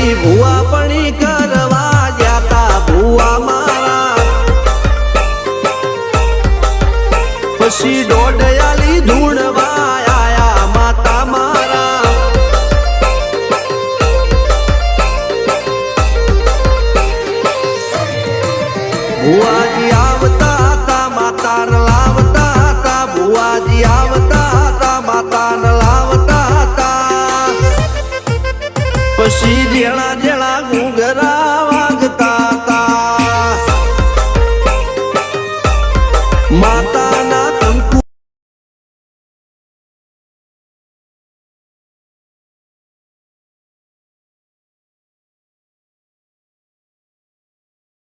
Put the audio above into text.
દી ભુવા પણી કરવા જાતા ભુવા મારા પછી દોડયાલી ધૂણવા આયા માતા મારા ભુવાજી